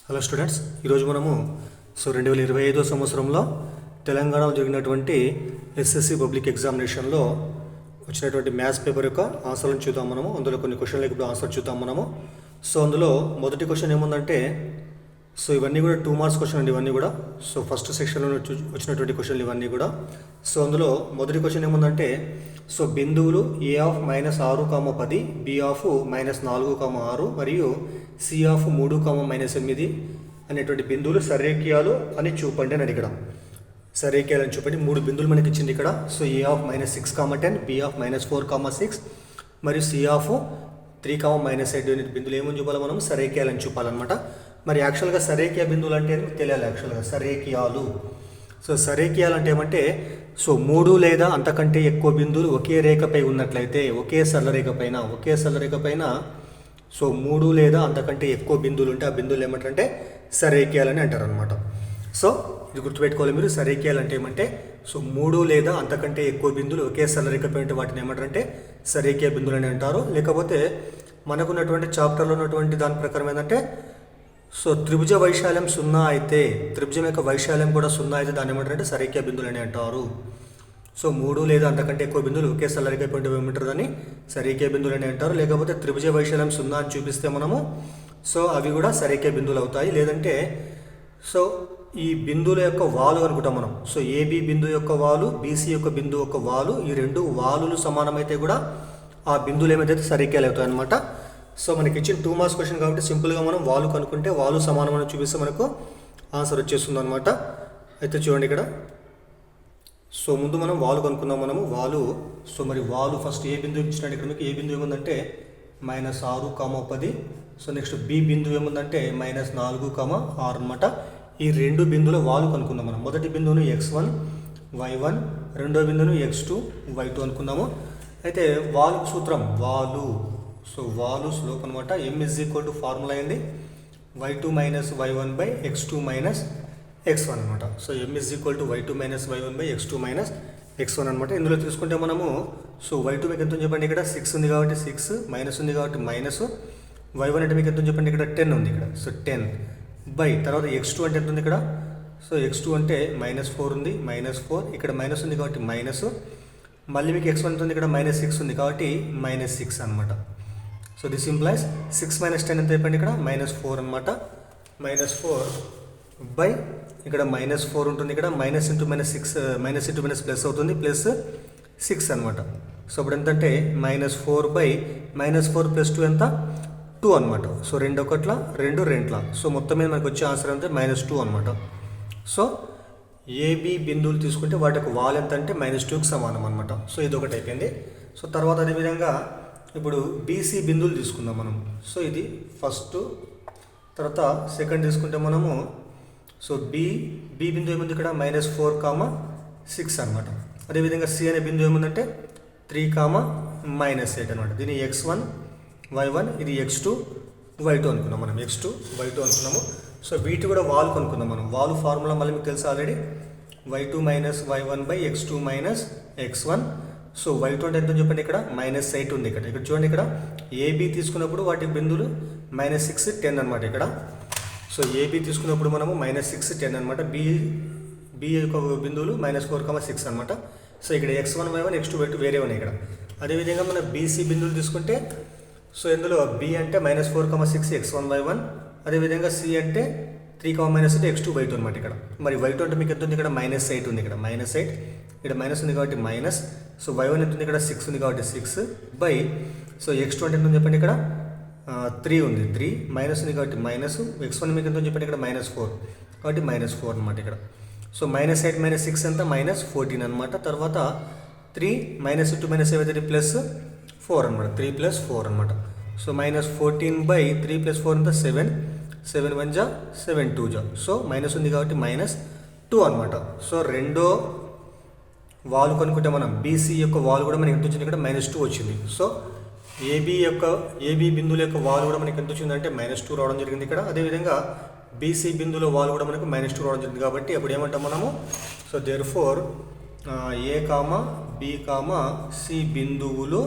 Hello students, ఈరోజు మనము 2025 సంవత్సరంలో తెలంగాణలో జరిగినటువంటి ఎస్ఎస్సి పబ్లిక్ ఎగ్జామినేషన్లో వచ్చినటువంటి మ్యాథ్స్ పేపర్ యొక్క ఆన్సర్లను చూద్దాం. అందులో కొన్ని క్వశ్చన్లకు ఇప్పుడు ఆన్సర్ చూద్దాం మనము. అందులో మొదటి క్వశ్చన్ ఏముందంటే, ఇవన్నీ కూడా 2 మార్క్స్ క్వశ్చన్ అండి. ఇవన్నీ కూడా ఫస్ట్ సెక్షన్లో వచ్చినటువంటి క్వశ్చన్లు ఇవన్నీ కూడా. అందులో మొదటి క్వశ్చన్ ఏముందంటే, బిందువులు ఏ ఆఫ్ -6, 10, బి ఆఫ్ -4, 6 మరియు సి ఆఫ్ 3, -8 అనేటువంటి బిందువులు సరేఖ్యాలు అని చూపండి అని అడిగడం. సరేఖ్యాలు అని చూపండి. 3 బిందువులు మనకి ఇచ్చింది ఇక్కడ. ఏ ఆఫ్ -6, 10, బి ఆఫ్ -4, 6 మరియు సి ఆఫ్ 3, -8 అనే బిందువులు ఏమని చూపాలి మనం? సరేఖ్యాలని చూపాలన్నమాట. మరి యాక్చువల్గా సరేఖ్య బిందువులు అంటే మీకు తెలియాలి. యాక్చువల్గా సరేఖ్యాలు. సరేఖ్యాలు అంటే ఏమంటే, 3 లేదా అంతకంటే ఎక్కువ బిందువులు ఒకే రేఖపై ఉన్నట్లయితే, ఒకే సరళరేఖ పైన 3 లేదా అంతకంటే ఎక్కువ బిందువులు ఉంటే ఆ బిందువులు ఏమంటారంటే సరేఖ్యాలని అంటారు అనమాట. ఇది గుర్తుపెట్టుకోవాలి మీరు. సరేఖ్యాలు అంటే ఏమంటే, 3 లేదా అంతకంటే ఎక్కువ బిందువులు ఒకే సరళరేఖపై ఉంటే వాటిని ఏమంటారంటే సరేఖ్య బిందువులు అని అంటారు. లేకపోతే మనకున్నటువంటి చాప్టర్లో ఉన్నటువంటి దాని ప్రకారం ఏంటంటే, త్రిభుజ వైశాల్యం 0 అయితే, త్రిభుజం యొక్క వైశాల్యం కూడా 0 అయితే దాన్ని ఏమంటారంటే సరేఖ్య బిందువులు అని అంటారు. 3 లేదా అంతకంటే ఎక్కువ బిందువులు ఒకే సరళరేఖ పై ఏమంటారు దాన్ని సరేఖ్య బిందువులు అని అంటారు. లేకపోతే త్రిభుజ వైశాల్యం 0 అని చూపిస్తే మనము అవి కూడా సరేఖ్య బిందువులు అవుతాయి. లేదంటే ఈ బిందువుల యొక్క వాలు అనుకుంటాం మనం. ఏబి బిందువు యొక్క వాలు, బీసీ యొక్క బిందువు యొక్క వాలు, ఈ రెండు వాలులు సమానమైతే కూడా ఆ బిందువులు ఏమైతే సరేఖ్యాలు అవుతాయి అనమాట. మనకి ఇచ్చిన 2 మార్క్స్ క్వశ్చన్ కాబట్టి సింపుల్గా మనం వాలు కనుక్కుంటే వాలు సమానమని చూపిస్తే మనకు ఆన్సర్ వచ్చేస్తుంది అనమాట. అయితే చూడండి ఇక్కడ. ముందు మనం వాలు కనుక్కుందాం మనము. వాలు మరి వాలు ఫస్ట్ ఏ బిందువు ఇచ్చినట్టు ఇక్కడ మీకు ఏ బిందువు ఏముందంటే -6, 10. నెక్స్ట్ బి బిందువు ఏముందంటే -4, 6 అనమాట. ఈ రెండు బిందువుల వాలు కనుక్కుందాం మనం. మొదటి బిందువును x1, y1, రెండో బిందువును x2, y2 అనుకుందాము. అయితే వాలు సూత్రం వాలు వాలు స్లోప్ అనమాట. m = ఫార్ములా ఏంది? y2 - y1 / x2 - x1 అనమాట. m = y2 - y1 / x2 - x1 అనమాట. ఇందులో తీసుకుంటే మనము y2 మీకు ఎంత చెప్పండి? ఇక్కడ 6 ఉంది కాబట్టి 6, మైనస్ ఉంది కాబట్టి మైనస్. y1 అంటే మీకు ఎంత చెప్పండి? ఇక్కడ 10 ఉంది ఇక్కడ. 10 బై తర్వాత x2 అంటే ఎంత ఉంది ఇక్కడ? x2 అంటే -4 ఉంది, -4. ఇక్కడ మైనస్ ఉంది కాబట్టి మైనస్. మళ్ళీ మీకు x1 ఎంత ఉంది? ఇక్కడ -6 ఉంది కాబట్టి -6 అనమాట. దిస్ ఇంప్లైస్ 6 - 10 ఎంత చెప్పండి? ఇక్కడ -4 అనమాట. -4 బై ఇక్కడ -4 ఉంటుంది. ఇక్కడ మైనస్ ఇంటూ ప్లస్ అవుతుంది, ప్లస్ 6 అనమాట. ఇప్పుడు ఎంత అంటే -4 బై -4 + 2 ఎంత? 2 అనమాట. 2 ఒకట్ల 2 రెంట్ల. మొత్తం మీద మనకు వచ్చే ఆన్సర్ అంటే -2 అనమాట. ఏబి బిందువులు తీసుకుంటే వాటి యొక్క వాల్ ఎంత అంటే -2కి సమానం అనమాట. ఇది ఒకటి అయిపోయింది. తర్వాత అదేవిధంగా ఇప్పుడు బీసీ బిందువులు తీసుకుందాం మనం. ఇది ఫస్ట్. తర్వాత సెకండ్ తీసుకుంటే మనము బి బిందువు ఏముంది ఇక్కడ? -4, 6 అనమాట. అదేవిధంగా సి అనే బిందువు ఏముందంటే 3, -8 అనమాట. దీన్ని x1, y1, ఇది x2, y2 అనుకున్నాం మనం. x2, y2 అనుకున్నాము. వీటి కూడా వాలు కనుక్కుందాం మనం. వాలు ఫార్ములా మళ్ళీ మీకు తెలుసు already. y2 - y1 / x2 - x1. y2 అంటే ఎంత చెప్పండి? ఇక్కడ -8 ఉంది. ఇక్కడ చూడండి. ఇక్కడ ఏబి తీసుకున్నప్పుడు వాటి బిందువులు -6, 10 అనమాట. ఇక్కడ ఏబి తీసుకున్నప్పుడు మనము -6, 10 అనమాట. బి యొక్క బిందువులు -4, 6 అనమాట. ఇక్కడ x1, y1, x2, y2 వేరే ఉన్నాయి ఇక్కడ. అదేవిధంగా మన బీసీ బిందువులు తీసుకుంటే ఇందులో బి అంటే -4, 6, x1, y1. అదేవిధంగా సి అంటే 3, -8, x2, y2 అనమాట. ఇక్కడ మరి y2 అంటే మీకు ఎంత ఉంది? ఇక్కడ -8 ఉంది. ఇక్కడ -8. ఇక్కడ మైనస్ ఉంది కాబట్టి మైనస్. y1 ఎంత ఉంది? ఇక్కడ 6 ఉంది కాబట్టి 6 బై x2 అంటే ఎంత ఉంది చెప్పండి? ఇక్కడ 3 ఉంది. 3 మైనస్ ఉంది కాబట్టి మైనస్. x1 మీకు ఎంత ఉంది చెప్పండి? ఇక్కడ -4 కాబట్టి -4 అనమాట. ఇక్కడ -8 - 6 ఎంత? -14 అనమాట. తర్వాత 3 -2 - 7 +4 అనమాట. 3 + 4 అనమాట. -14 బై 3 + 4 ఎంత? 7. 7 1 జా 7 2 జా. మైనస్ ఉంది కాబట్టి -2 అనమాట. రెండో వాలు కనుక్కుంటే మనం బీసీ యొక్క వాలు కూడా మనకి ఎంత వచ్చింది? ఇక్కడ -2 వచ్చింది. ఏబి బిందువుల యొక్క వాలు కూడా మనకి ఎంత వచ్చిందంటే -2 రావడం జరిగింది ఇక్కడ. అదేవిధంగా బీసీ బిందువుల వాలు కూడా మనకు -2 రావడం జరిగింది. కాబట్టి అప్పుడు ఏమంటాం మనము? దేర్ఫోర్ ఏ, బి, సి బిందువులు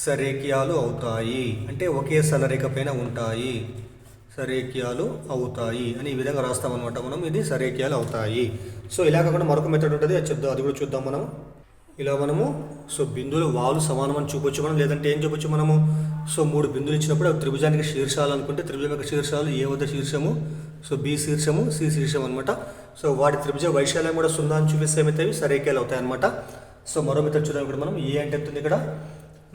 సరేకియాలు అవుతాయి. అంటే ఒకే సరళరేఖ పైన ఉంటాయి, సరేకియాలు అవుతాయి అని ఈ విధంగా రాస్తామన్నమాట మనం. ఇది సరేకియాలు అవుతాయి. సో ఇలా కాకుండా మరొక మెథడ్ ఉంటుంది, అది కూడా చూద్దాం మనం. ఇలా మనము బిందువులు వాలు సమానం అని చూపొచ్చు మనం, లేదంటే ఏం చూపొచ్చు మనము. మూడు బిందువులు ఇచ్చినప్పుడు అవి త్రిభుజానికి శీర్షాలు అనుకుంటే త్రిభుజం యొక్క శీర్షాలు ఏ వద్ద శీర్షము, బి శీర్షము, సి శీర్షం అనమాట. వాటి త్రిభుజ వైశాల్యం కూడా 0 అని చూపిస్తే ఏమవుతాయి, సరేకియాలు అవుతాయి అనమాట. మరో మెథడ్ చూద్దాం. ఇక్కడ మనం ఏ అంటే ఎంత ఉంది ఇక్కడ,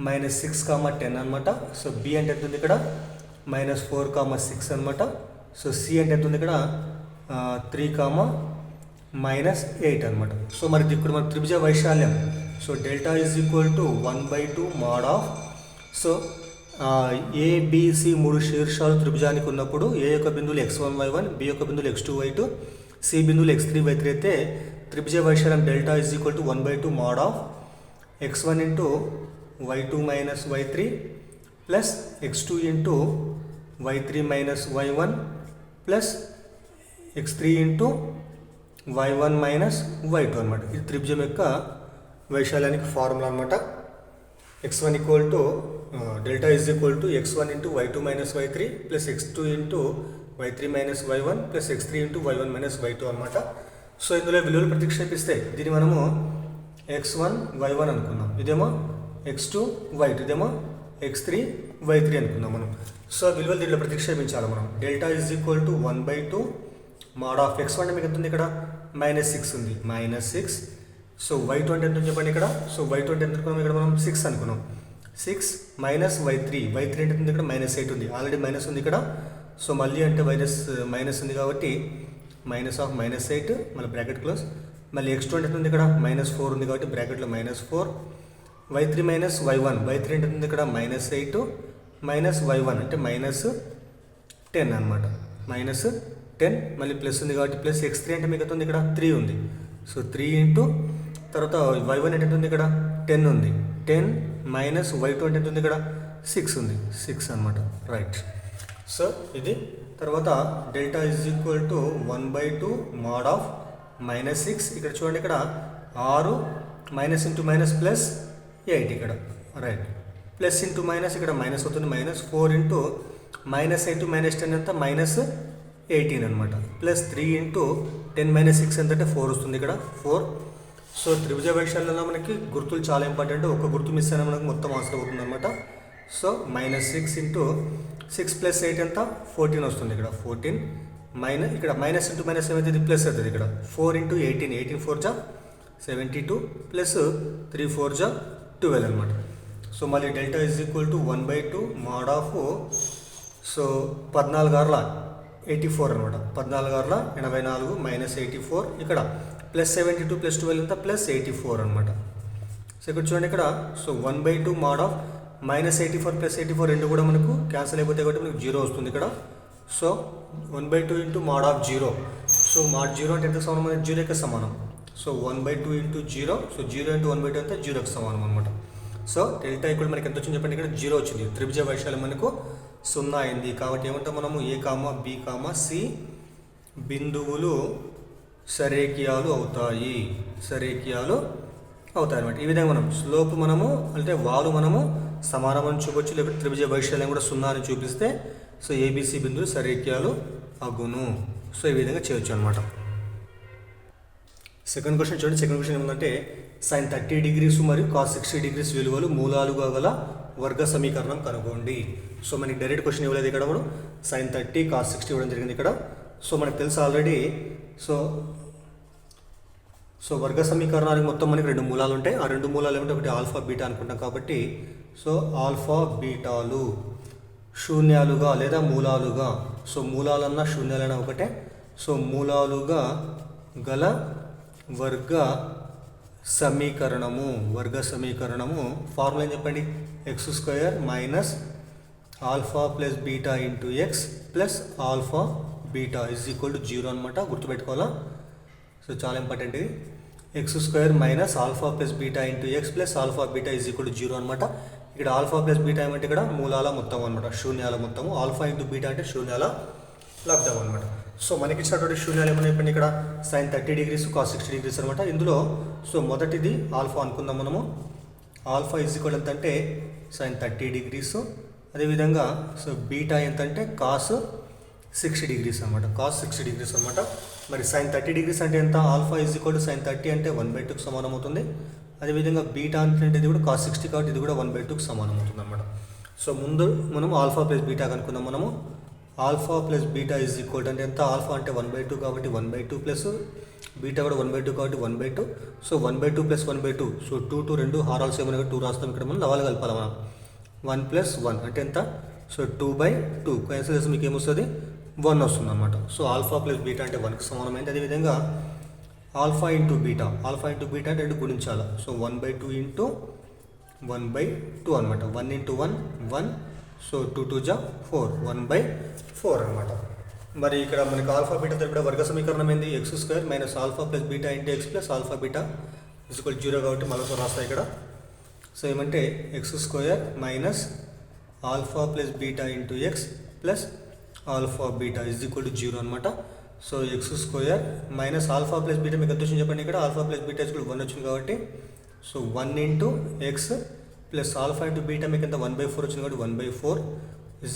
-6, 10 అనమాట. బి అంటే ఎంత ఉంది ఇక్కడ, -4, 6 అనమాట. సి అంటే ఎంత ఉంది ఇక్కడ, 3, -8 అనమాట. మరి ఇప్పుడు మన త్రిభుజ వైశాల్యం delta is equal to 1/2 mod of ABC 3 శీర్షాలు త్రిభుజానికి ఉన్నప్పుడు ఏ యొక్క బిందువులు x1, y1, బి యొక్క బిందువులు x2, y2, సి బిందువులు x3, y3 అయితే త్రిభుజ వైశాల్యం delta is equal to 1/2 mod of x1 into y2 minus y3 plus x2 into y3 minus y1 plus x3 into y1 minus y2 అనమాట. ఇది త్రిభుజం యొక్క వైశాల్యానికి formula అనమాట. x1 equal to delta is equal to x1 into y2 minus y3 plus x2 into y3 minus y1 plus x3 into y1 minus y2 అనమాట. ఇందులో విలువలు ప్రతిక్షేపిస్తే దీన్ని మనము x1, y1 అనుకున్నాం, ఇదేమో x2, y2, ఇదేమో x3, y3 అనుకున్నాం మనం. విలువలు దీంట్లో ప్రతిక్షేపించాలి మనం. Delta is equal to 1/2 mod of x1 అంటే మీకు ఎంత ఉంది ఇక్కడ, -6 ఉంది, -6. y2 అంటే ఎంత చెప్పండి ఇక్కడ, y2 అంటే ఎంత అనుకున్నాం ఇక్కడ మనం, 6 అనుకున్నాం. 6 మైనస్ y3 అంటే ఎంత ఉంది ఇక్కడ, -8 ఉంది, ఆల్రెడీ మైనస్ ఉంది ఇక్కడ. మళ్ళీ అంటే మైనస్ ఉంది కాబట్టి -8 మళ్ళీ బ్రాకెట్ క్లోజ్. మళ్ళీ x2 అంటే ఎంత ఉంది ఇక్కడ, -4 ఉంది కాబట్టి బ్రాకెట్లో -4. y3 మైనస్ y1 అంటే ఎంత ఉంది ఇక్కడ, -8 మైనస్ y1 అంటే -10 అనమాట, -10. మళ్ళీ ప్లస్ ఉంది కాబట్టి ప్లస్ x3 అంటే మీకు ఎంత ఉంది ఇక్కడ, 3 ఉంది. 3 ఇంటూ తర్వాత y1 అంటే ఎంత ఉంది ఇక్కడ, 10 ఉంది, 10 మైనస్ y2 అంటే ఎంత ఉంది ఇక్కడ, 6 ఉంది, 6 అనమాట, రైట్. ఇది తర్వాత delta is equal to 1/2 mod of -6. ఇక్కడ చూడండి, ఇక్కడ 6 మైనస్ ఇంటూ మైనస్ ప్లస్ 8 ఇక్కడ, రైట్. ప్లస్ ఇంటూ మైనస్ ఇక్కడ మైనస్ అవుతుంది, -4 ఇంటూ -8 -10 ఎంత, -18 అనమాట. ప్లస్ 3 ఇంటూ 10 - 6 ఎంత అంటే 4 వస్తుంది ఇక్కడ, 4. త్రిభుజ వైశాల్యంలో మనకి గుర్తులు చాలా ఇంపార్టెంట్. ఒక గుర్తు మిస్ అయినా మనకు మొత్తం ఆన్సర్ అవుతుంది అనమాట. -6 ఇంటూ 6 ప్లస్ 8 ఎంత, 14 వస్తుంది ఇక్కడ, 14. ఇక్కడ మైనస్ ఇంటూ మైనస్ ఏమైతే ఇది ప్లస్ అవుతుంది ఇక్కడ, 4 ఇంటూ 18, 18 4 జా 72 ప్లస్ 3 4 జా 12 అనమాట. మళ్ళీ delta is equal to 1/2 mod of 14 84 అనమాట, 14 84 -84. ఇక్కడ ప్లస్ 72 ప్లస్ 12 ఎంత, ప్లస్ 84 అనమాట. ఇక్కడ చూడండి ఇక్కడ 1/2 mod ఆఫ్ -84 ప్లస్ 84 రెండు కూడా మనకు క్యాన్సిల్ అయిపోతాయి కాబట్టి మనకు 0 వస్తుంది ఇక్కడ. 1/2 ఇంటూ mod ఆఫ్ 0. mod 0 అంటే ఎంత సమానం, 0కి సమానం. 1/2 ఇంటూ 0, 0 ఇంటూ 1/2 అంటే 0కి సమానం అనమాట. డెల్టా ఇక్కడ మనకి ఎంత వచ్చింది చెప్పండి, ఇక్కడ 0 వచ్చింది. త్రిభుజ వైశాల్యం మనకు 0 అయింది. కాబట్టి ఏమంటాం మనము, ఏ కామా బి కామా సి బిందువులు సరేకియాలు అవుతాయి, సరేకియాలు అవుతాయి అనమాట. ఈ విధంగా మనం స్లోప్ మనము అంటే వాలు మనము సమానం అని చూపొచ్చు, లేకపోతే త్రిభుజ వైశాల్యం కూడా 0 అని చూపిస్తే ఏబిసి బిందువులు సరేకియాలు అగును. ఈ విధంగా చేయొచ్చు అనమాట. సెకండ్ క్వశ్చన్ చూడండి. సెకండ్ క్వశ్చన్ ఏముందంటే, sin 30 degrees మరియు cos 60 degrees విలువలు మూలాలుగా గల వర్గ సమీకరణం కనుగొండి. మనకి డైరెక్ట్ క్వశ్చన్ ఇవ్వలేదు ఇక్కడ కూడా, sin 30 cos 60 ఇవ్వడం జరిగింది ఇక్కడ. మనకు తెలుసు ఆల్రెడీ. వర్గ సమీకరణానికి మొత్తం మనకి 2 మూలాలు ఉంటాయి. ఆ 2 మూలాలు ఏమంటే, ఒకటి ఆల్ఫా బీటా అనుకుంటాం కాబట్టి ఆల్ఫా బీటాలు శూన్యాలుగా లేదా మూలాలుగా, మూలాలన్నా శూన్యాలన్నా ఒకటే. మూలాలుగా గల వర్గ సమీకరణము ఫార్ములా ఏం చెప్పండి, x² minus alpha plus beta into X plus alpha beta is equal to 0 అనమాట. గుర్తుపెట్టుకోవాలా. చాలా ఇంపార్టెంట్ ఇది. x² minus alpha plus beta into X plus alpha beta is equal to 0 అనమాట. ఇక్కడ ఆల్ఫా ప్లస్ బీటా ఏమంటే ఇక్కడ మూలాల మొత్తం అనమాట, శూన్యాల మొత్తము. ఆల్ఫా ఇంటూ బీటా అంటే శూన్యాల లబ్ధం అనమాట. మనకి ఇచ్చినటువంటి శూన్యాలు ఏమన్నా చెప్పండి, ఇక్కడ sin 30 degrees cos 60 degrees అనమాట. ఇందులో మొదటిది ఆల్ఫా అనుకుందాం మనము. ఆల్ఫా ఈజ్ ఈక్వల్ ఎంత అంటే సైన్ 30 degrees. అదేవిధంగా సో బీటా ఎంత అంటే కాస్ 60 degrees అనమాట, కాస్ 60 degrees అనమాట. మరి సైన్ 30 degrees అంటే ఎంత? Alpha is equal to sine 30 అంటే 1/2కి సమానం అవుతుంది. అదేవిధంగా బీటా అంటే ఇది కూడా కాస్ 60 కాబట్టి ఇది కూడా 1/2కి సమానం అవుతుంది అనమాట. సో ముందు మనం ఆల్ఫా ప్లస్ బీటా కనుక్కుందాం. మనము alpha plus beta is equal అంటే ఎంత? ఆల్ఫా అంటే 1/2 కాబట్టి 1/2 ప్లస్ బీటా కూడా 1/2 కాబట్టి 1/2. సో 1/2 ప్లస్ 1/2, సో 2 2 హారాలు సేమ్ 2 రాస్తాం. ఇక్కడ మనం లవాలు కలపాలి. మనం 1 + 1 అంటే ఎంత? సో 2/2 క్యాన్సిల్ చేస్తే మీకు ఏమొస్తుంది? 1 వస్తుంది అనమాట. సో ఆల్ఫా ప్లస్ బీటా అంటే 1కి సమానమైంది. అదేవిధంగా ఆల్ఫా ఇంటూ బీటా అంటే 2 గుణించాలి. సో 1/2 ఇంటూ 1/2 అనమాట. 1 × 1 1, సో 2 2 జా 4, 1/4 అనమాట. మరి ఇక్కడ మనకి ఆల్ఫా బీటా ఇక్కడ వర్గ సమీకరణం ఏంది? x² minus alpha plus beta into x plus alpha beta equal 0 కాబట్టి మళ్ళీ రాస్తాయి ఇక్కడ. సో ఏమంటే x² minus alpha plus beta into x plus alpha beta equal 0 అనమాట. So x² minus alpha plus beta మీకు ఎంత వచ్చింది చెప్పండి. ఇక్కడ ఆల్ఫా ప్లస్ బీటా ఈక్వల్ 1 వచ్చింది కాబట్టి so 1 × x plus alpha into beta మీకు ఎంత? 1/4 వచ్చింది కాబట్టి 1/4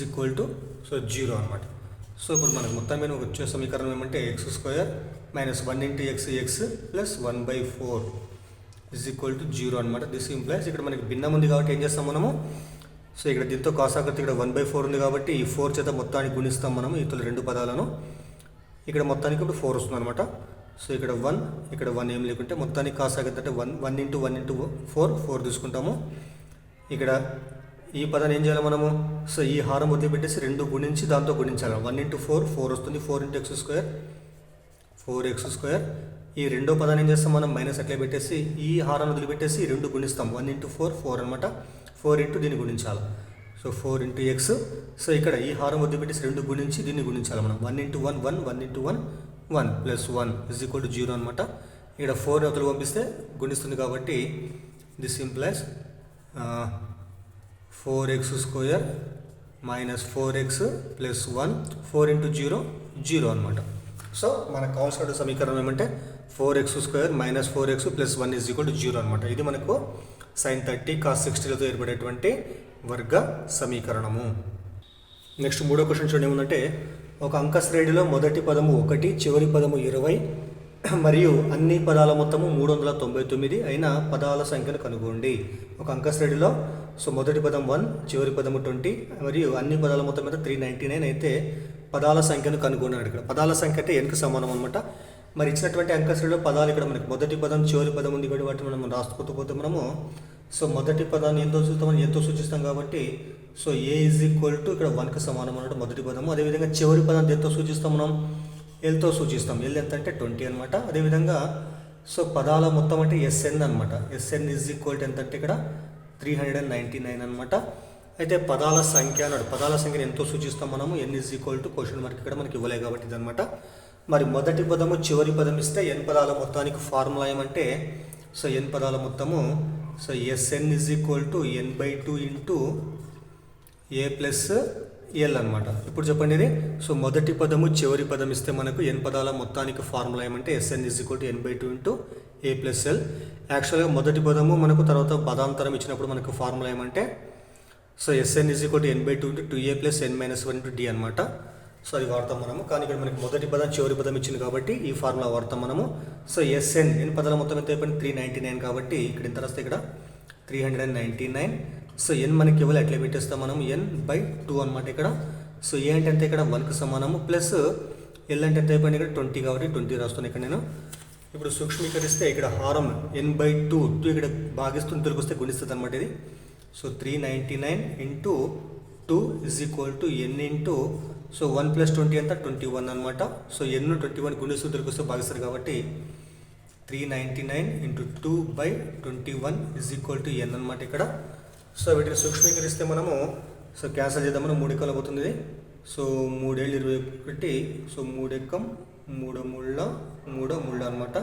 ఈక్వల్ టు సో 0 అనమాట. సో ఇప్పుడు మనకు మొత్తం మీద వచ్చే సమీకరణం ఏమంటే x² minus 1 × x plus 1/4 equal to 0 అనమాట. దిస్ ఇంప్లైస్ ఇక్కడ మనకి భిన్నం ఉంది కాబట్టి ఏం చేస్తాం మనము? సో ఇక్కడ దీంతో కాసాకృతి ఇక్కడ 1/4 ఉంది కాబట్టి ఈ 4 చేత మొత్తానికి గుణిస్తాం మనము ఇతర రెండు పదాలను. ఇక్కడ మొత్తానికి ఇప్పుడు 4 వస్తుంది అనమాట. సో ఇక్కడ 1 ఇక్కడ 1 ఏం లేకుంటే మొత్తానికి కాసాకృతి అంటే 1 × 1 × 4 తీసుకుంటాము. ఇక్కడ ఈ పదాన్ని ఏం చేయాలి మనము? సో ఈ హారం వదిలిపెట్టేసి 2 గుణించి దాంతో గుణించాలి. 1 × 4 వస్తుంది. 4 × x², 4x². ఈ రెండో పదాన్ని ఏం చేస్తాం మనం? మైనస్ అట్లే పెట్టేసి ఈ హారాన్ని వదిలిపెట్టేసి 2 గుణిస్తాం. 1 × 4 అనమాట. 4 దీన్ని గుణించాలి. So 4 × x. సో ఇక్కడ ఈ హారం వదిలిపెట్టేసి 2 గుణించి దీన్ని గుణించాలి మనం. 1 × 1 1, 1 × 1 1 ప్లస్ 1 ఈక్వల్ టు 0 అనమాట. ఇక్కడ 4 అవతల పంపిస్తే గుణిస్తుంది కాబట్టి this implies 4x² minus 4x plus 1, 4 × 0 0 అనమాట. సో మనకు కావాల్సిన సమీకరణం ఏమంటే 4x² minus 4x plus 1 equal to 0 అనమాట. ఇది మనకు sin 30 cos 60లతో ఏర్పడేటువంటి వర్గ సమీకరణము. నెక్స్ట్ మూడో క్వశ్చన్ చూడండి. ఏముందంటే ఒక అంక శ్రేణిలో మొదటి పదము 1, చివరి పదము 20 మరియు అన్ని పదాల మొత్తము 399 అయిన పదాల సంఖ్యను కనుగొండి. ఒక అంక శ్రేణిలో సో మొదటి పదం 1, చివరి పదము 20 మరియు అన్ని పదాల మొత్తం మీద 399 అయితే పదాల సంఖ్యను కనుగొన్నాడు. ఇక్కడ పదాల సంఖ్య అంటే nకి సమానం అనమాట. మరి ఇచ్చినటువంటి అంక శ్రేణిలో పదాలు ఇక్కడ మనకి మొదటి పదం చివరి పదం ఉంది కాబట్టి వాటిని మనం రాసుకోకపోతే మనము సో మొదటి పదాన్ని ఎంతో సూచిస్తాం కాబట్టి సో a ఈక్వల్ టు ఇక్కడ 1కి సమానం అన్నట్టు మొదటి పదము. అదేవిధంగా చివరి పదాన్ని ఎంతో సూచిస్తాం మనం? ఎల్తో సూచిస్తాం. ఎల్ ఎంత అంటే 20 అనమాట. అదేవిధంగా సో పదాల మొత్తం అంటే SN అనమాట. SN ఈక్వల్ టు ఎంత అంటే ఇక్కడ 399 అనమాట. అయితే పదాల సంఖ్య అన్నాడు. పదాల సంఖ్యను ఎంతో సూచిస్తాం మనము? n equal to question mark ఇక్కడ మనకి ఇవ్వలే కాబట్టి ఇదనమాట. మరి మొదటి పదము చివరి పదం ఇస్తే n పదాల మొత్తానికి ఫార్ములా ఏమంటే సో n పదాల మొత్తము so SN equal to n/2 into a plus L అనమాట. ఇప్పుడు చెప్పండి ఇది. సో మొదటి పదము చివరి పదం ఇస్తే మనకు n పదాల మొత్తానికి ఫార్ములా ఏమంటే SN equal to n/2 into a plus L. యాక్చువల్గా మొదటి పదము మనకు తర్వాత పదాంతరం ఇచ్చినప్పుడు మనకు ఫార్ములా ఏమంటే so SN equal to n/2 into 2a plus n - 1 into d అనమాట. సో అది వాడతాం మనము. కానీ ఇక్కడ మనకి మొదటి పదం చివరి పదం ఇచ్చింది కాబట్టి ఈ ఫార్ములా వాడతాం మనము. సో SN n పదాల మొత్తం ఎంత అయిపోయింది? 399 కాబట్టి ఇక్కడ ఎంత రాస్తే ఇక్కడ 399. సో n మనకి ఇవ్వాలి అట్లా పెట్టేస్తాం మనం n/2 అనమాట ఇక్కడ. సో ఏ అంటే ఎంత? ఇక్కడ 1కి సమానము ప్లస్ ఎల్ అంటే ఎంత అయిపోయింది? ఇక్కడ 20 కాబట్టి 20 రాస్తాను ఇక్కడ నేను. ఇప్పుడు సూక్ష్మీకరిస్తే ఇక్కడ హారం n/2 ఇక్కడ భాగిస్తుంది తెలుగు వస్తే గుణిస్తుంది అనమాట ఇది. So 399 into 2 equal to n into so 1 + 20 ఎంత? 21 అనమాట. సో n 21 గుణిస్తూ తెలుగు వస్తే భాగిస్తారు కాబట్టి 399 ఇంటూ 2/21 ఈక్వల్ టు n అనమాట ఇక్కడ. సో వీటిని సూక్ష్మీకరిస్తే మనము సో క్యాన్సల్ చేద్దాం. మనం 3 ఎక్కలు పోతుంది ఇది. సో 3 ఏళ్ళు 21, సో 3 ఎక్కం 3 ముళ్ళ 3 ముళ్ళ అనమాట.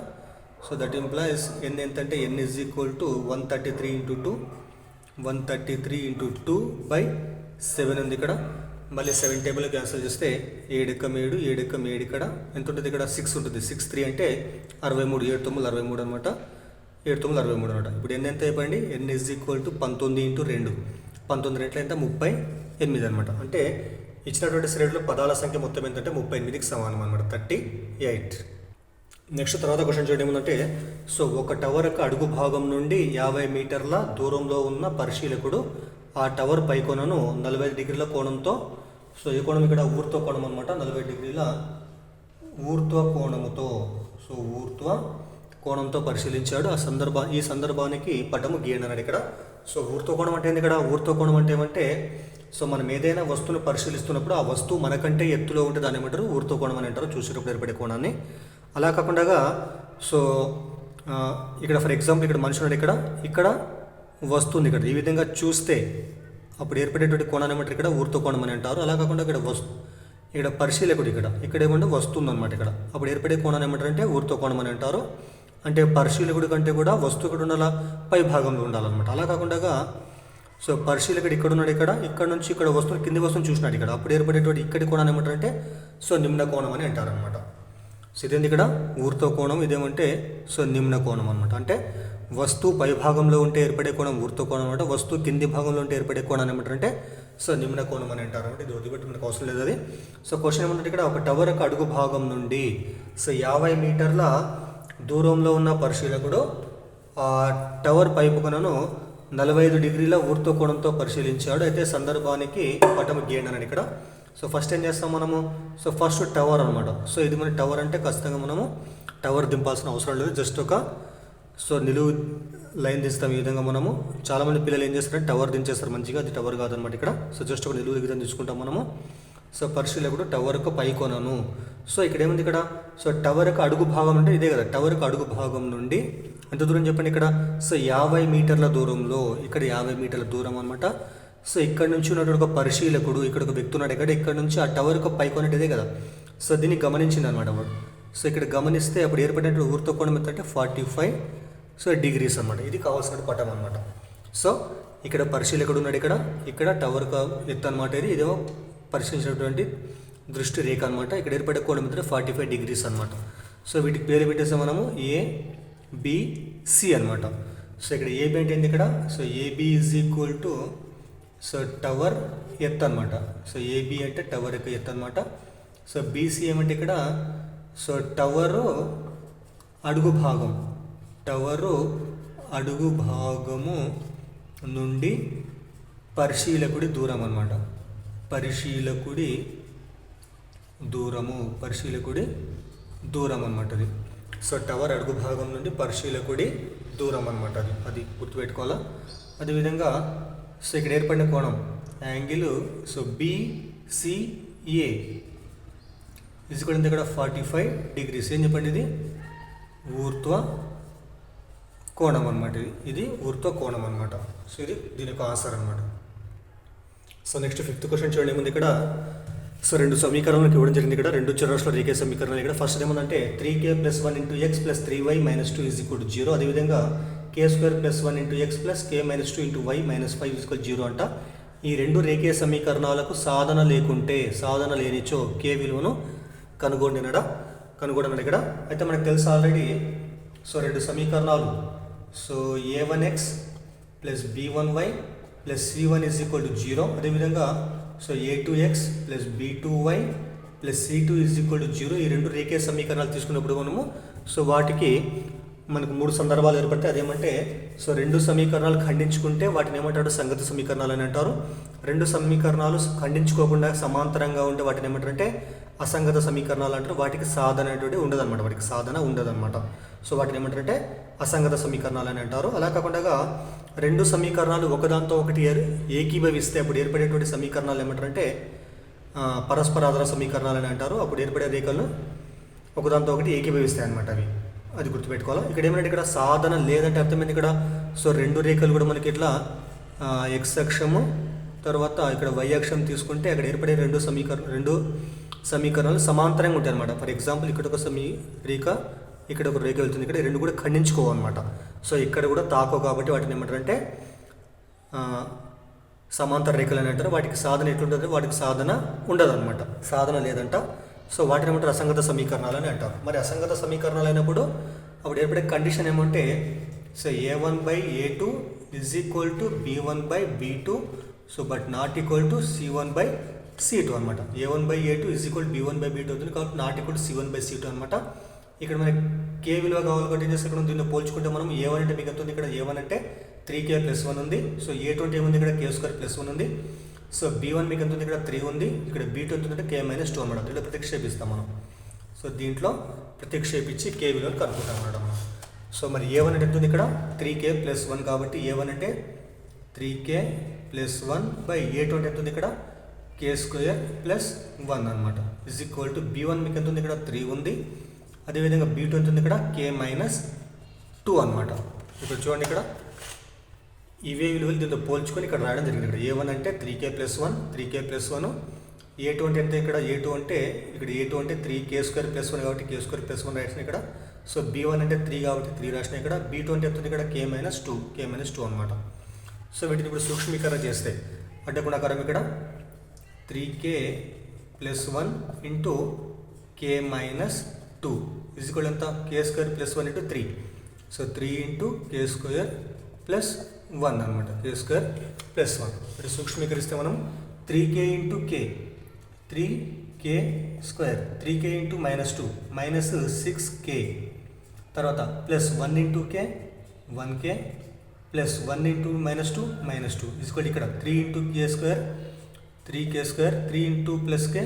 సో దట్ ఇంప్లాయిస్ n ఎంత అంటే n equal to 133 into 2, 133 into 2/7 ఉంది ఇక్కడ. మళ్ళీ 7 టేబుల్ క్యాన్సిల్ చేస్తే 7 ఎక్కం 7, 7 ఎక్కం 7 ఇక్కడ ఎంత ఉంటుంది? ఇక్కడ 6 ఉంటుంది. 6 3 అంటే 63, 7 9 63 అనమాట. 7 9 63 అనమాట. ఇప్పుడు ఎన్ ఎంత అయిపోయింది, ఎన్ ఈజ్ ఈక్వల్ టు 19 ఇంటూ 2, 19 రెట్లు ఎంత 38 అనమాట. అంటే ఇచ్చినటువంటి శ్రేణిలో పదాల సంఖ్య మొత్తం ఏంటంటే 38కి సమానం అనమాట, 38. నెక్స్ట్ తర్వాత క్వశ్చన్ చూడండి ఏముందంటే, సో ఒక టవర్ యొక్క అడుగు భాగం నుండి 50 మీటర్ల దూరంలో ఉన్న పరిశీలకుడు ఆ టవర్ పైకొనను 45 డిగ్రీల కోణంతో, సో ఈ కోణం ఇక్కడ ఊర్ధ్వ కోణం అనమాట, 40 డిగ్రీల ఊర్ధ్వ కోణముతో, సో ఊర్ధ్వ కోణంతో పరిశీలించాడు. ఈ సందర్భానికి పటము గీయండి అన్నాడు ఇక్కడ. సో ఊర్ధ్వ కోణం అంటే ఏంది ఇక్కడ, ఊర్ధ్వ కోణం అంటే ఏమంటే, సో మనం ఏదైనా వస్తువును పరిశీలిస్తున్నప్పుడు ఆ వస్తువు మనకంటే ఎత్తులో ఉంటే దాన్ని ఏమంటారు, ఊర్ధ్వ కోణం అని అంటారు, చూసేటప్పుడు ఏర్పడే కోణాన్ని. అలా కాకుండా సో ఇక్కడ ఫర్ ఎగ్జాంపుల్ ఇక్కడ మనిషి ఉన్నాడు, ఇక్కడ వస్తుంది, ఇక్కడ ఈ విధంగా చూస్తే అప్పుడు ఏర్పడేటువంటి కోణాన్ని ఏమంటారు ఇక్కడ ఊర్ధ్వ కోణం అని అంటారు. అలా కాకుండా ఇక్కడ పరిశీలకుడు ఇక్కడ ఏమంటే వస్తుంది అనమాట, ఇక్కడ అప్పుడు ఏర్పడే కోణాన్ని ఏమంటారంటే ఊర్ధ్వ కోణం అని అంటారు. అంటే పరిశీలకుడి కంటే కూడా వస్తువు ఇక్కడ ఉండాలా, పై భాగంలో ఉండాలన్నమాట. అలా కాకుండా సో పరిశీలకుడు ఇక్కడ ఉన్నాడు, ఇక్కడ నుంచి ఇక్కడ వస్తువు కింది వస్తువుని చూసినాడు, ఇక్కడ అప్పుడు ఏర్పడేటువంటి ఇక్కడి కోణాన్ని ఏమంటారంటే సో నిమ్న కోణం అని అంటారు అనమాట. సో ఇదేంది ఇక్కడ ఊర్ధ్వ కోణం, ఇదేమంటే సో నిమ్న కోణం అనమాట. అంటే వస్తువు పై భాగంలో ఉంటే ఏర్పడే కోణం ఊర్ధ్వ కోణం అనమాట, వస్తువు కింది భాగంలో ఉంటే ఏర్పడే కోణాన్ని ఏమంటారంటే సో నిమ్న కోణం అని అంటారు అనమాట. ఇది వదిలిపెట్టి మనకు అవసరం లేదు అది. సో క్వశ్చన్ ఏమంటే ఇక్కడ ఒక టవర్ యొక్క అడుగు భాగం నుండి సో 50 మీటర్ల దూరంలో ఉన్న పరిశీలకుడు ఆ టవర్ పైపు కొనను 45 డిగ్రీల ఊర్ధ్వ కోణంతో పరిశీలించాడు. అయితే సందర్భానికి పటము గీయండి అని ఇక్కడ. సో ఫస్ట్ ఏం చేస్తాం మనము, సో ఫస్ట్ టవర్ అనమాట. సో ఇది మన టవర్ అంటే ఖచ్చితంగా మనము టవర్ దింపాల్సిన అవసరం లేదు, జస్ట్ ఒక సో నిలువు లైన్ దిస్తాం. ఈ విధంగా మనము చాలామంది పిల్లలు ఏం చేస్తారంటే టవర్ దించేస్తారు మంచిగా, అది టవర్ కాదనమాట ఇక్కడ. సో జస్ట్ ఒక నిలువు దిగుదని తీసుకుంటాం మనము. సో పరిశీలకుడు టవర్ యొక్క పై కొనను, సో ఇక్కడ ఏముంది ఇక్కడ, సో టవర్ యొక్క అడుగు భాగం అంటే ఇదే కదా, టవర్ యొక్క అడుగు భాగం నుండి ఎంత దూరం చెప్పండి ఇక్కడ, సో 50 మీటర్ల దూరంలో, ఇక్కడ 50 మీటర్ల దూరం అనమాట. సో ఇక్కడ నుంచి ఉన్నటువంటి ఒక పరిశీలకుడు, ఇక్కడ ఒక వ్యక్తి ఉన్నాడు, ఇక్కడ నుంచి ఆ టవర్ యొక్క పై కొనటి ఇదే కదా. సో దీన్ని గమనించింది అనమాట వాడు. సో ఇక్కడ గమనిస్తే అప్పుడు ఏర్పడినటువంటి ఊర్ధ్వ కోణం ఎంతంటే 45 సో డిగ్రీస్ అనమాట. ఇది కావాల్సిన పటం అనమాట. సో ఇక్కడ పరిశీలకుడు ఉన్నాడు, ఇక్కడ టవర్ ఎత్తు అనమాట. ఇదేమో పరిశీలించినటువంటి దృష్టి రేఖ అనమాట. ఇక్కడ ఏర్పడే కోణం అంటే 45 డిగ్రీస్ అనమాట. సో వీటికి పేరు పెట్టేస్తే మనము ఏబిసి అనమాట. సో ఇక్కడ ఏబి అంటే ఏంటి ఇక్కడ, so AB is equal to so tower ఎత్తు అనమాట. సో ఏబి అంటే టవర్ యొక్క ఎత్తు అనమాట. సో బీసీ ఏమంటే ఇక్కడ సో టవరు అడుగు భాగం, టవరు అడుగు భాగము నుండి పరిశీలకుడి దూరం అనమాట. పరిశీలకుడి దూరం అనమాట అది. సో టవర్ అడుగు భాగం నుండి పరిశీలకుడి దూరం అనమాట అది గుర్తుపెట్టుకోవాలా. అదేవిధంగా సో ఇక్కడ ఏర్పడిన కోణం యాంగిల్ సో బిసిఏ ఇది కూడా ఇక్కడ 45 డిగ్రీస్. ఏం చెప్పండి, ఇది ఊర్ధ్వ కోణం అనమాట. ఇది ఊర్ధ్వ కోణం అనమాట. సో ఇది దీని యొక్క ఆన్సర్ అనమాట. సో నెక్స్ట్ 5th క్వశ్చన్ చూడండి ఏముంది ఇక్కడ. సో 2 సమీకరణాలకు ఇవ్వడం జరిగింది ఇక్కడ, 2 చరరాశుల రేఖీయ సమీకరణాలు. ఇక్కడ ఫస్ట్ ఏముందంటే 3k + 1 × x + 3y - 2 = 0. అదేవిధంగా k² + 1 × x + k - 2 × y - 5 = 0 అంట. ఈ 2 రేఖీయ సమీకరణాలకు సాధన లేనిచో k విలువను కనుగొనన్నాడు ఇక్కడ. అయితే మనకు తెలుసు ఆల్రెడీ సో 2 సమీకరణాలు, సో a1x + b1y + c1 = 0. అదేవిధంగా సో a2x + b2y + c2 = 0. ఈ 2 రేఖీయ సమీకరణాలు తీసుకున్నప్పుడు మనము సో వాటికి మనకు 3 సందర్భాలు ఏర్పడతాయి. అదేమంటే సో 2 సమీకరణాలు ఖండించుకుంటే వాటిని ఏమంటారు, సంగత సమీకరణాలు అని అంటారు. 2 సమీకరణాలు ఖండించుకోకుండా సమాంతరంగా ఉంటే వాటిని ఏమంటారంటే అసంగత సమీకరణాలు అంటారు. వాటికి సాధన అనేటువంటి ఉండదన్నమాట. సో వాటిని ఏమంటారంటే అసంగత సమీకరణాలు అని అంటారు. అలా కాకుండా 2 సమీకరణాలు ఒకదాంతో ఒకటి ఏకీభవిస్తే అప్పుడు ఏర్పడేటువంటి సమీకరణాలు ఏమంటారంటే పరస్పర ఆధార సమీకరణాలు అని అంటారు. అప్పుడు ఏర్పడే రేఖలు ఒకదాంతో ఒకటి ఏకీభవిస్తాయి అనమాట. అది గుర్తుపెట్టుకోవాలి. ఇక్కడ ఏమంటే ఇక్కడ సాధన లేదంటే అర్థమైంది ఇక్కడ. సో 2 రేఖలు కూడా మనకి ఇట్లా x అక్షము తర్వాత ఇక్కడ y అక్షం తీసుకుంటే అక్కడ ఏర్పడే 2 సమీకరణాలు సమాంతరంగా ఉంటాయి అనమాట. ఫర్ ఎగ్జాంపుల్ ఇక్కడ ఒక రేఖ, ఇక్కడ ఒక రేఖ వెళ్తుంది, ఇక్కడ 2 కూడా ఖండించుకోవన్నమాట. సో ఇక్కడ కూడా తాకో కాబట్టి వాటిని ఏమంటారంటే సమాంతర రేఖలు అని అంటారు. వాటికి సాధన ఎట్లుంటుంది, వాటికి సాధన ఉండదు అనమాట, సాధన లేదంట. సో వాటిని ఏమంటారు అసంగత సమీకరణాలు అని అంటారు. మరి అసంగత సమీకరణాలు అయినప్పుడు అప్పుడు ఏర్పడే కండిషన్ ఏమంటే so a1/a2 is equal to b1/b2 so but not equal to c1/c2 అనమాట. a1/a2 is equal to b1/b2 అవుతుంది కాబట్టి నాట్ ఈక్వల్ టు c1/c2 అనమాట. ఇక్కడ మనకి k విలువ కావాలి కాబట్టి ఏం చేస్తే ఇక్కడ దీన్ని పోల్చుకుంటే మనం a1 అంటే మీకు ఎంత ఉంది, ఇక్కడ a1 అంటే 3k + 1 ఉంది. సో a2 అంటే ఏముంది, ఇక్కడ k² + 1 ఉంది. సో b1 మీకు ఎంత ఉంది, ఇక్కడ 3 ఉంది. ఇక్కడ b2 ఎంత ఉందంటే k - 2 అనమాట. దీంట్లో ప్రతిక్షేపిస్తాం మనం. సో దీంట్లో ప్రతిక్షేపించి k విలువను కనుక్కుంటాం అనమాట మనం. సో మరి a1 అంటే ఎంత ఉంది, ఇక్కడ 3k + 1 కాబట్టి a1 అంటే 3k + 1/a2 అంటే ఎంత ఉంది, ఇక్కడ k² + 1 అనమాట. ఈజ్ ఈక్వల్ టు b1 మీకు ఎంత ఉంది, ఇక్కడ 3 ఉంది. అదేవిధంగా b2 ఎంత ఉంది, ఇక్కడ k - 2 అనమాట. ఇప్పుడు చూడండి ఇక్కడ ఇవే విలువలు దీంతో పోల్చుకొని ఇక్కడ రాయడం జరిగింది. ఇక్కడ a1 అంటే 3k + 1 3k + 1, a2 అంటే ఎంత, ఇక్కడ a2 అంటే 3k² + 1 కాబట్టి k² + 1 రాసిన ఇక్కడ. సో b1 అంటే 3 కాబట్టి 3 రాసిన ఇక్కడ. b2 అంటే ఎంత ఉంది, ఇక్కడ k - 2 అనమాట. సో వీటిని ఇప్పుడు సూక్ష్మీకరణ చేస్తే అంటే గుణకారం ఇక్కడ 3k + 1 into k - 2 is equal ఎంత, k² + 1 into 3. So 3 into k² + 1 అనమాట. k² + 1 ఇప్పుడు సూక్ష్మీకరిస్తే మనం 3k into k 3k², 3k into -2 -6k, తర్వాత plus 1 into k 1k plus 1 into -2 -2 is ఇక్కడ 3 into k² 3k², 3 into plus k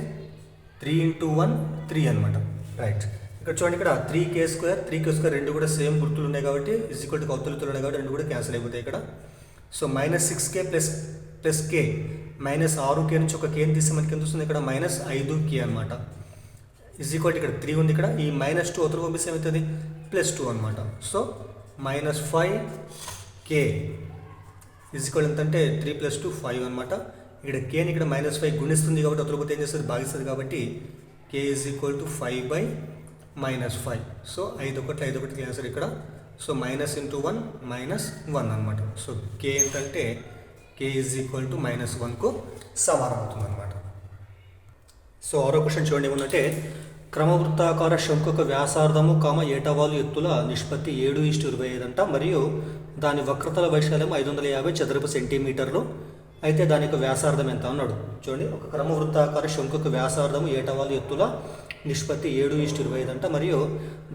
3 into 1 3 అనమాట. Right, ఇక్కడ చూడండి ఇక్కడ 3k² రెండు కూడా సేమ్ గుర్తులు ఉన్నాయి కాబట్టి ఈజ్ ఈక్వల్ టు కౌతులతో ఉన్నాయి కాబట్టి రెండు కూడా క్యాన్సిల్ అయిపోతాయి ఇక్కడ. So -6k plus k -6k నుంచి ఒక కేని తీస్తే మనకి ఎంత వస్తుంది, ఇక్కడ -5k అనమాట. ఈజ్ ఈక్వల్ ఇక్కడ 3 ఉంది, ఇక్కడ ఈ -2 అవతల పంపిస్తే ఏమవుతుంది +2 అనమాట. సో -5k ఈజ్ ఈక్వల్ ఎంత అంటే 3 + 2 5 అనమాట. ఇక్కడ కేని ఇక్కడ -5 గుణిస్తుంది కాబట్టి అవతల పోతే ఏం చేస్తుంది, భాగిస్తుంది కాబట్టి k is equal to 5/-5. So 5 ఒకటి ఆన్సర్ ఇక్కడ. సో -1 -1 అనమాట. సో k ఏంటంటే k ఈజ్ ఈక్వల్ టు -1కు సమానం అవుతుంది అనమాట. సో ఆరో క్వశ్చన్ చూడండి ఏమంటే క్రమవృత్తాకార శంకు యొక్క వ్యాసార్థము ఏటవాలు ఎత్తుల నిష్పత్తి 7:25 అంట మరియు దాని వక్రతల వైశాల్యం 550 చదరపు సెంటీమీటర్లు. అయితే దాని యొక్క వ్యాసార్థం ఎంత అన్నాడు. చూడండి, ఒక క్రమవృత్తాకార శంకు యొక్క వ్యాసార్థము ఏటవాలు ఎత్తుల నిష్పత్తి 7:25 అంట మరియు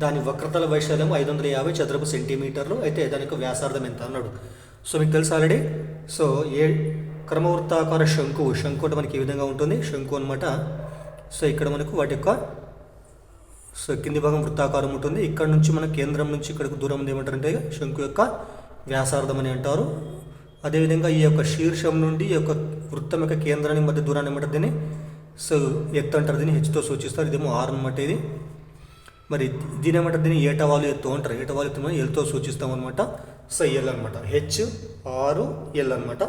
దాని వక్రతల వైశాల్యం 550 చదరపు సెంటీమీటర్లు. అయితే దాని యొక్క వ్యాసార్థం ఎంత అన్నాడు. సో మీకు తెలుసు ఆల్రెడీ. సో క్రమవృత్తాకార శంకు అంటే మనకి ఈ విధంగా ఉంటుంది శంకు అనమాట. సో ఇక్కడ మనకు వాటి యొక్క కింది భాగం వృత్తాకారం ఉంటుంది. ఇక్కడ నుంచి మన కేంద్రం నుంచి ఇక్కడికి దూరం ఏమంటారంటే శంకు యొక్క వ్యాసార్థం అని అంటారు. అదేవిధంగా ఈ యొక్క శీర్షం నుండి ఈ యొక్క వృత్తం యొక్క కేంద్రానికి మధ్య దూరాన్ని ఏమంటారు దీన్ని సో ఎత్తు అంటారు. దీన్ని హెచ్తో సూచిస్తారు. ఇదేమో ఆర్ అనమాట. ఇది మరి దీని ఏమంటారు, దీన్ని ఏటవాలు ఎత్తు అంటారు. ఏటవాలు ఎత్తు మనం ఎల్తో సూచిస్తాం అనమాట. సో ఎల్ అనమాట, హెచ్ 6 ఎల్ అనమాట.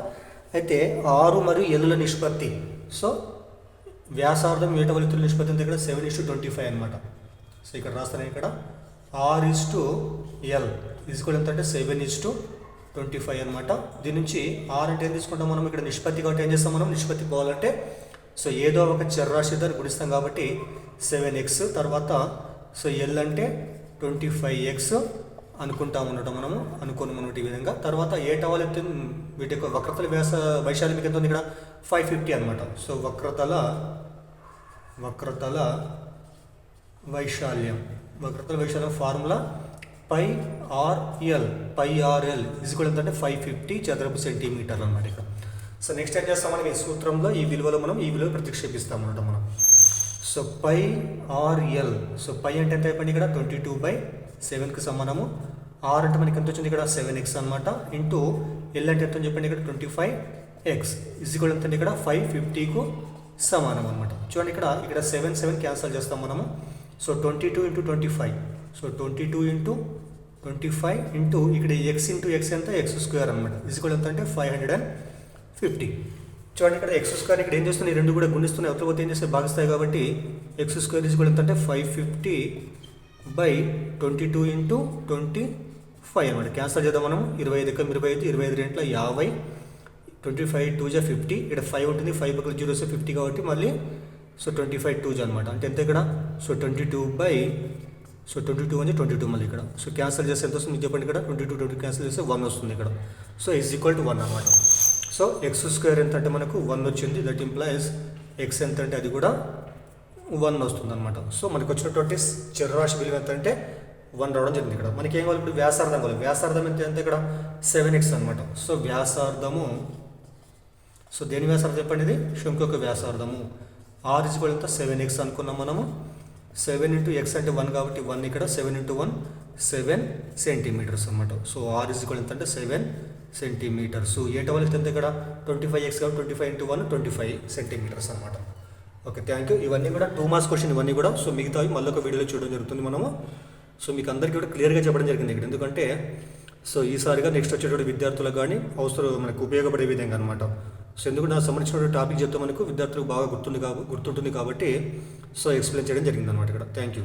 అయితే 6 మరియు ఎల్లుల నిష్పత్తి. సో వ్యాసార్థం ఏటవాలు ఎత్తుల నిష్పత్తి అంటే ఇక్కడ 7:25 అనమాట. సో ఇక్కడ రాస్తాను, ఇక్కడ r/l ఈజ్ ఎంత అంటే 7:25 అనమాట. దీని నుంచి r అంటే ఏం తీసుకుంటాం మనం, ఇక్కడ నిష్పత్తి కాబట్టి ఏం చేస్తాం మనం, నిష్పత్తి పోవాలంటే సో ఏదో ఒక చర్రాశి దాన్ని గుణిస్తాం కాబట్టి 7x, తర్వాత సో ఎల్ అంటే 25x అనుకుంటాం ఉండటం మనము అనుకోని ఈ విధంగా. తర్వాత ఏటవాలు ఎత్తు వీటి యొక్క వక్రతల వైశాల్యం మీకు ఎంత ఉంది, ఇక్కడ 550 అనమాట. సో వక్రతల వైశాల్యం ఫార్ములా πrl ఈజ్ ఈక్వల్ ఎంత అంటే 550 చదరపు సెంటీమీటర్లు అనమాట ఇక్కడ. సో నెక్స్ట్ ఏం చేస్తాం, మనకి ఈ సూత్రంలో ఈ విలువలో మనం ఈ విలువలు ప్రతిక్షేపిస్తాం అనమాట మనం. సో πrl, సో π అంటే ఎంత అయిపోయింది, ఇక్కడ 22/7కి సమానము. r అంటే మనకి ఎంత వచ్చింది, ఇక్కడ 7x అనమాట. ఇంటూ ఎల్ అంటే ఎంత చెప్పండి, ఇక్కడ 25x ఈజ్ ఈక్వల్ ఎంత, ఇక్కడ 550కు సమానం అనమాట. చూడండి ఇక్కడ 7 క్యాన్సల్ చేస్తాం మనము. సో 22 × 25, సో 22 × 25 ఇంటూ ఇక్కడ x × x ఎంత, x² అనమాట. ఈజ్ ఈక్వల్ ఎంత అంటే 550. చూడండి ఇక్కడ x² ఇక్కడ ఏం చేస్తుంది, రెండు కూడా గుణిస్తున్నాయి, అవతల పోతే ఏం చేస్తే భాగిస్తాయి కాబట్టి x² ఈజ్ ఈక్వల్ ఎంత అంటే 550/22 × 25 అనమాట. క్యాన్సల్ చేద్దాం మనం. 25 × 25 25 × 50, 25 2 × 50. ఇక్కడ 5 ఉంటుంది, 5 పక్కన 0 వస్తే 50 కాబట్టి మళ్ళీ సో 25 2 అనమాట. అంటే ఎంత ఇక్కడ, సో 22/50 సో 22 అని 22 మళ్ళీ ఇక్కడ. సో క్యాన్సిల్ చేస్తే ఎంత వస్తుంది మీకు చెప్పండి ఇక్కడ. 22 క్యాన్సిల్ చేస్తే 1 వస్తుంది ఇక్కడ. సో ఈజ్ ఈక్వల్ టు 1 అనమాట. సో ఎక్స్ స్క్వేర్ ఎంత అంటే మనకు 1 వచ్చింది. దట్ ఇంప్లైస్ ఎక్స్ ఎంత అంటే అది కూడా 1 వస్తుంది అనమాట. సో మనకు వచ్చినటువంటి చరరాశి విలువ ఎంత అంటే 1 రావడం జరిగింది ఇక్కడ. మనకి ఏం కావాలి ఇప్పుడు వ్యాసార్థం కావాలి. వ్యాసార్థం ఎంత ఇక్కడ 7x అనమాట. సో వ్యాసార్థము, సో దేని వ్యాసార్థం చెప్పండి, ఇది శంకు యొక్క వ్యాసార్థము. ఆర్ ఇజ్ ఈక్వల్ ఎంత 7x అనుకున్నాం మనము. 7 ఇంటూ ఎక్స్ అంటే 1 కాబట్టి 1 ఇక్కడ. 7 ఇంటూ 1 7 సెంటీమీటర్స్ అనమాట. సో ఆర్ ఇజ్ ఈక్వల్ ఎంత అంటే 7 సెంటీమీటర్స్. ఏట వాళ్ళకి ఎంత ఇక్కడ 25x కాబట్టి 25 ఇంటూ 1 25 సెంటీమీటర్స్ అనమాట. Okay, thank you. ఇవన్నీ కూడా 2 మార్క్స్ క్వశ్చన్ ఇవన్నీ కూడా. సో మిగతావి మళ్ళీ ఒక వీడియోలో చూడడం జరుగుతుంది మనము. సో మీకు అందరికీ కూడా క్లియర్గా చెప్పడం జరిగింది ఇక్కడ. ఎందుకంటే సో ఈసారిగా నెక్స్ట్ వచ్చేటువంటి విద్యార్థులకు కానీ అవసరం మనకు ఉపయోగపడే విధంగా అనమాట. సో ఎందుకు నాకు సంబంధించిన టాపిక్ చెప్తే మనకు విద్యార్థులకు బాగా గుర్తుంటుంది కాబట్టి సో ఎక్స్ప్లెయిన్ చేయడం జరిగింది అనమాట ఇక్కడ. Thank you.